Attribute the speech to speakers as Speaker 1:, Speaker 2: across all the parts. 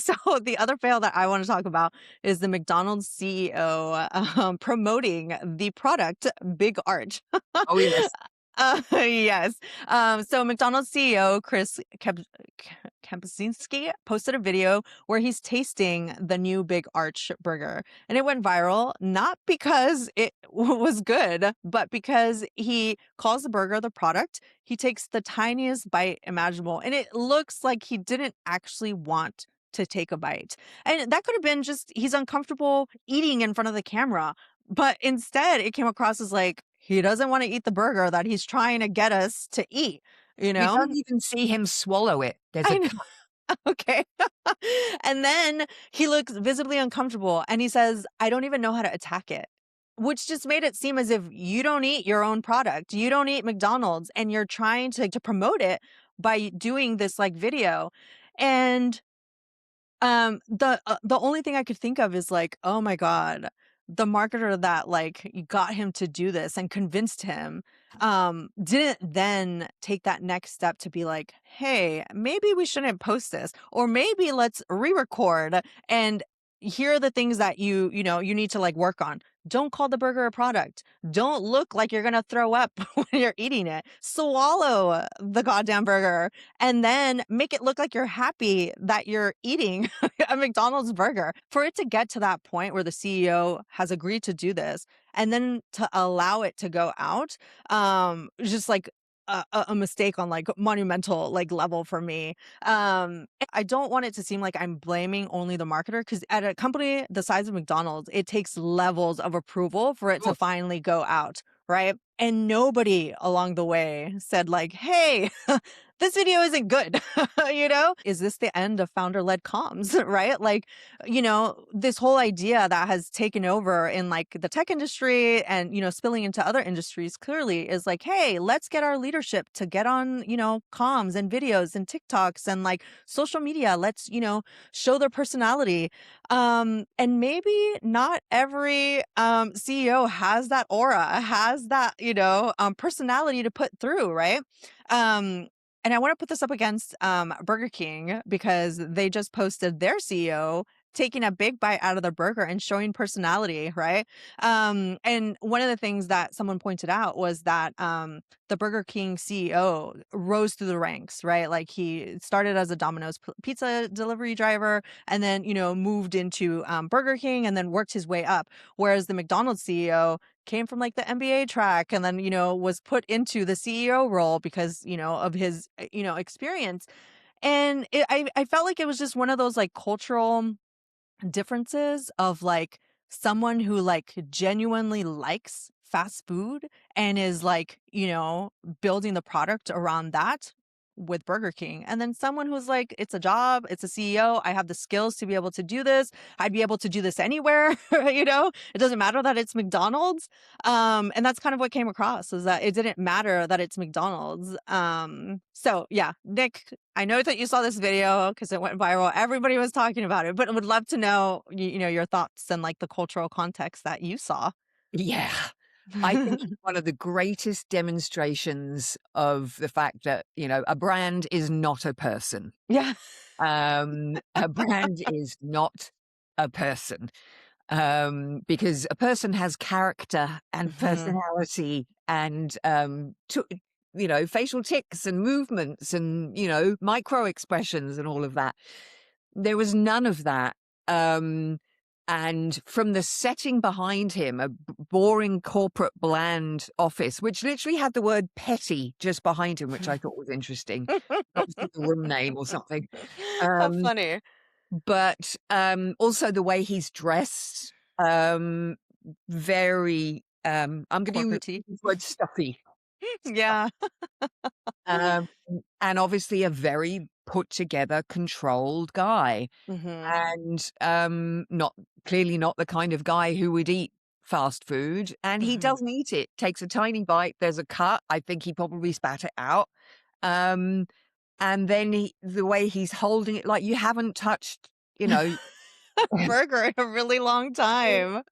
Speaker 1: So the other fail that I want to talk about is the McDonald's CEO promoting the product Big Arch.
Speaker 2: Oh, yes.
Speaker 1: Yes. So McDonald's CEO Kempczinski posted a video where he's tasting the new Big Arch burger, and it went viral not because it was good, but because he calls the burger the product. He takes the tiniest bite imaginable, and it looks like he didn't actually want to take a bite. And that could have been just he's uncomfortable eating in front of the camera. But instead, it came across as like he doesn't want to eat the burger that he's trying to get us to eat, you
Speaker 2: You
Speaker 1: know?
Speaker 2: don't even see him swallow it. There's a
Speaker 1: I know.
Speaker 2: cut.
Speaker 1: Okay. And then he looks visibly uncomfortable and he says, I don't even know how to attack it, which just made it seem as if you don't eat your own product. You don't eat McDonald's and you're trying to promote it by doing this like video. And the only thing I could think of is like, oh my God, the marketer that like got him to do this and convinced him, didn't then take that next step to be like, hey, maybe we shouldn't post this, or maybe let's re-record and here are the things that you need to like work on. Don't call the burger a product. Don't look like you're gonna throw up when you're eating it. Swallow the goddamn burger and then make it look like you're happy that you're eating a McDonald's burger. For it to get to that point where the CEO has agreed to do this and then to allow it to go out, just like a mistake on like monumental like level for me. I don't want it to seem like I'm blaming only the marketer because at a company the size of McDonald's, it takes levels of approval for it to
Speaker 2: Sure.
Speaker 1: finally go out, right? And nobody along the way said like, "Hey, this video isn't good." Is this the end of founder-led comms, right? Like, this whole idea that has taken over in like the tech industry and, spilling into other industries clearly is like, hey, let's get our leadership to get on, comms and videos and TikToks and like social media. Let's, show their personality. And maybe not every CEO has that aura, has that, personality to put through, right? Um, and I want to put this up against Burger King because they just posted their CEO taking a big bite out of their burger and showing personality, right? And one of the things that someone pointed out was that the Burger King CEO rose through the ranks, right? Like he started as a Domino's pizza delivery driver and then, moved into Burger King and then worked his way up. Whereas the McDonald's CEO came from like the MBA track and then, was put into the CEO role because, of his, experience. And I felt like it was just one of those like cultural differences of like someone who like genuinely likes fast food and is like, building the product around that with Burger King. And then someone who's like, it's a job, it's a CEO, I have the skills to be able to do this. I'd be able to do this anywhere, It doesn't matter that it's McDonald's. And that's kind of what came across is that it didn't matter that it's McDonald's. So yeah, Nick, I know that you saw this video because it went viral. Everybody was talking about it, but I would love to know, your thoughts and like the cultural context that you saw.
Speaker 2: Yeah. I think it's one of the greatest demonstrations of the fact that, a brand is not a person.
Speaker 1: Yeah.
Speaker 2: A brand is not a person. Because a person has character and
Speaker 1: Mhm.
Speaker 2: personality and, facial tics and movements and, micro expressions and all of that. There was none of that. And from the setting behind him, a boring corporate bland office, which literally had the word petty just behind him, which I thought was interesting. Obviously the room name or something.
Speaker 1: How
Speaker 2: Um,
Speaker 1: funny.
Speaker 2: but, also the way he's dressed, um, very, I'm gonna use
Speaker 1: Corporate.
Speaker 2: the word stuffy.
Speaker 1: Yeah.
Speaker 2: Um, and obviously a very put together, controlled guy,
Speaker 1: Mhm.
Speaker 2: and, not clearly not the kind of guy who would eat fast food, and he
Speaker 1: Mhm.
Speaker 2: doesn't eat it. Takes a tiny bite, there's a cut, I think he probably spat it out, um, and then the way he's holding it, like, you haven't touched, you know.
Speaker 1: Burger in a really long time.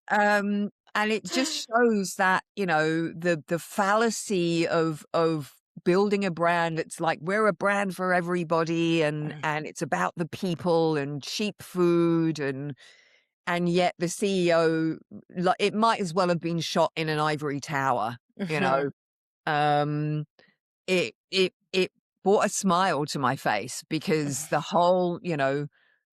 Speaker 2: And it just shows that, the fallacy of building a brand that's like, we're a brand for everybody, and it's about the people and cheap food, and yet the CEO, like, it might as well have been shot in an ivory tower, you know?
Speaker 1: Mhm.
Speaker 2: Um, it brought a smile to my face because the whole,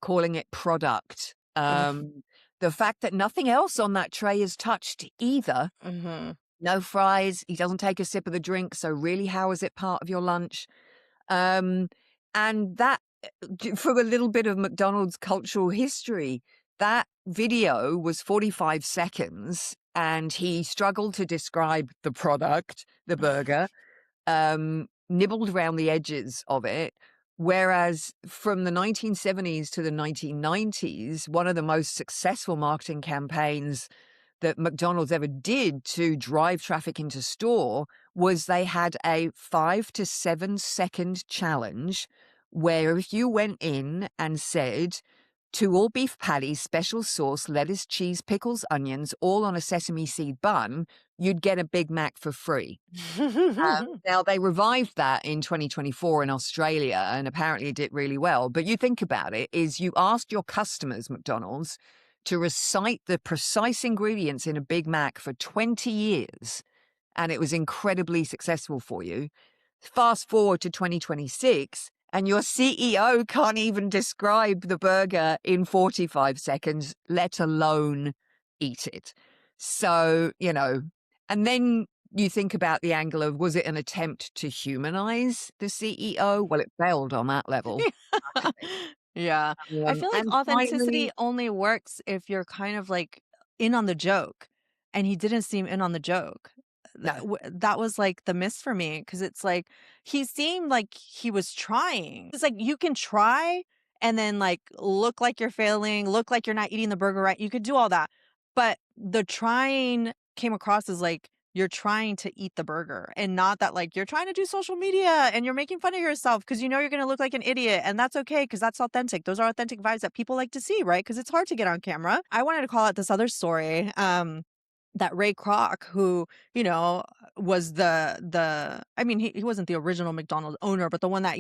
Speaker 2: calling it product, the fact that nothing else on that tray is touched either.
Speaker 1: Mhm.
Speaker 2: No fries, he doesn't take a sip of the drink, so really, how is it part of your lunch? Um, and that, for a little bit of McDonald's cultural history, that video was 45 seconds, and he struggled to describe the product, the burger, nibbled around the edges of it. Whereas from the 1970s to the 1990s, one of the most successful marketing campaigns that McDonald's ever did to drive traffic into store was they had a 5 to 7 second challenge where if you went in and said, "To all beef patties, special sauce, lettuce, cheese, pickles, onions, all on a sesame seed bun," you'd get a Big Mac for free. Now they revived that in 2024 in Australia, and apparently it did really well. But you think about it, is you asked your customers, McDonald's, to recite the precise ingredients in a Big Mac for 20 years, and it was incredibly successful for you. Fast forward to 2026, and your CEO can't even describe the burger in 45 seconds, let alone eat it. So, and then you think about the angle of, was it an attempt to humanize the CEO? Well, it failed on that level.
Speaker 1: Yeah. I feel like
Speaker 2: And
Speaker 1: authenticity
Speaker 2: finally,
Speaker 1: only works if you're kind of like in on the joke, and he didn't seem in on the joke.
Speaker 2: no.
Speaker 1: That was like the miss for me because it's like he seemed like he was trying. It's like you can try and then like look like you're failing, look like you're not eating the burger right. You could do all that. But the trying came across as like you're trying to eat the burger and not that like you're trying to do social media and you're making fun of yourself because you know you're going to look like an idiot, and that's okay because that's authentic. Those are authentic vibes that people like to see, right? Because it's hard to get on camera. I wanted to call out this other story, that Ray Kroc, who, was the I mean, he wasn't the original McDonald's owner, but the one that,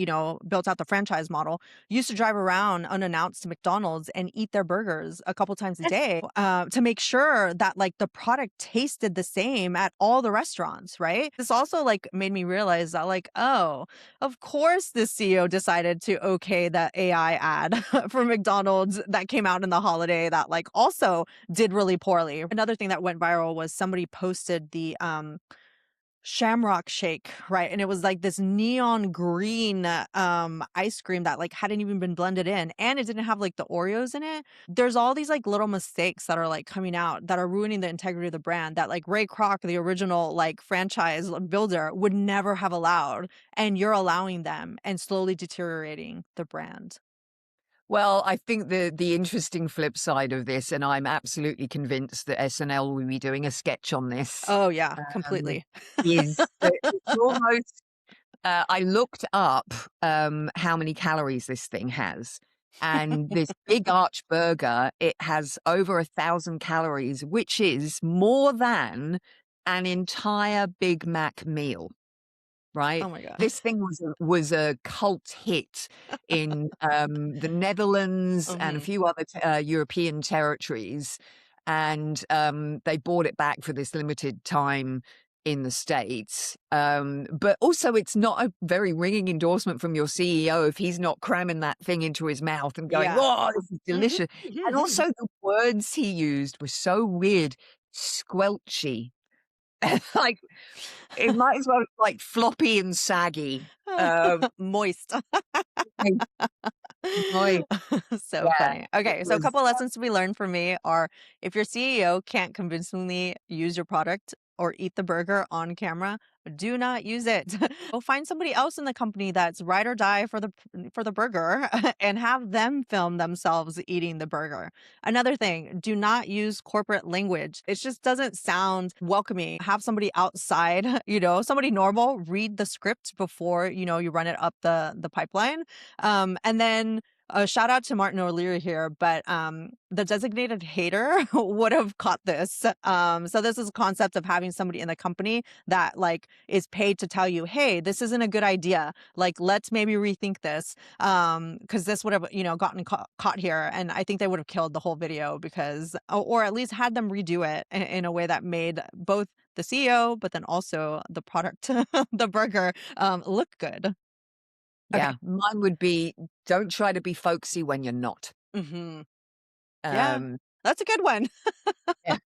Speaker 1: built out the franchise model, used to drive around unannounced to McDonald's and eat their burgers a couple times a day, to make sure that like the product tasted the same at all the restaurants, right? This also like made me realize that like, oh, of course the CEO decided to okay that AI ad for McDonald's that came out in the holiday that like also did really poorly. Another thing that went viral was somebody posted the Shamrock Shake, right? And it was like this neon green ice cream that like hadn't even been blended in, and it didn't have like the Oreos in it. There's all these like little mistakes that are like coming out that are ruining the integrity of the brand that like Ray Kroc, the original like franchise builder, would never have allowed, and you're allowing them and slowly deteriorating the brand.
Speaker 2: Well, I think the interesting flip side of this, and I'm absolutely convinced that SNL will be doing a sketch on this,
Speaker 1: Oh yeah,
Speaker 2: um,
Speaker 1: completely.
Speaker 2: is that it's almost, I looked up, how many calories this thing has, and this big arch burger, it has over 1,000 calories, which is more than an entire Big Mac meal.
Speaker 1: Oh
Speaker 2: Right?
Speaker 1: my god.
Speaker 2: This thing was a cult hit in, the Netherlands and a
Speaker 1: Mhm.
Speaker 2: few other European territories, and, they bought it back for this limited time in the States, but also it's not a very ringing endorsement from your CEO if he's not cramming that thing into his mouth and going,
Speaker 1: Yeah.
Speaker 2: "Oh, this is delicious," and also the words he used were so weird, squelchy, like, it might as well be, like, floppy and saggy.
Speaker 1: Moist.
Speaker 2: Like, boy,
Speaker 1: So
Speaker 2: yeah,
Speaker 1: funny.
Speaker 2: it
Speaker 1: Okay, so a
Speaker 2: was
Speaker 1: couple lessons to be learned from me are if your CEO can't convincingly use your product or eat the burger on camera, do not use it. Go find somebody else in the company that's ride or die for the burger and have them film themselves eating the burger. Another thing, do not use corporate language. It just doesn't sound welcoming. Have somebody outside, somebody normal read the script before, you run it up the pipeline. And then Shout out to Martin O'Leary here, but the designated hater would have caught this. So this is a concept of having somebody in the company that like is paid to tell you, hey, this isn't a good idea. Like, let's maybe rethink this. Because this would have, gotten caught here, and I think they would have killed the whole video because, or at least had them redo it in a way that made both the CEO, but then also the product, the burger, look good. Okay.
Speaker 2: Yeah, mine would be, "Don't try to be folksy when you're not."
Speaker 1: Hmm. Yeah,
Speaker 2: Um,
Speaker 1: that's a good one.
Speaker 2: yeah,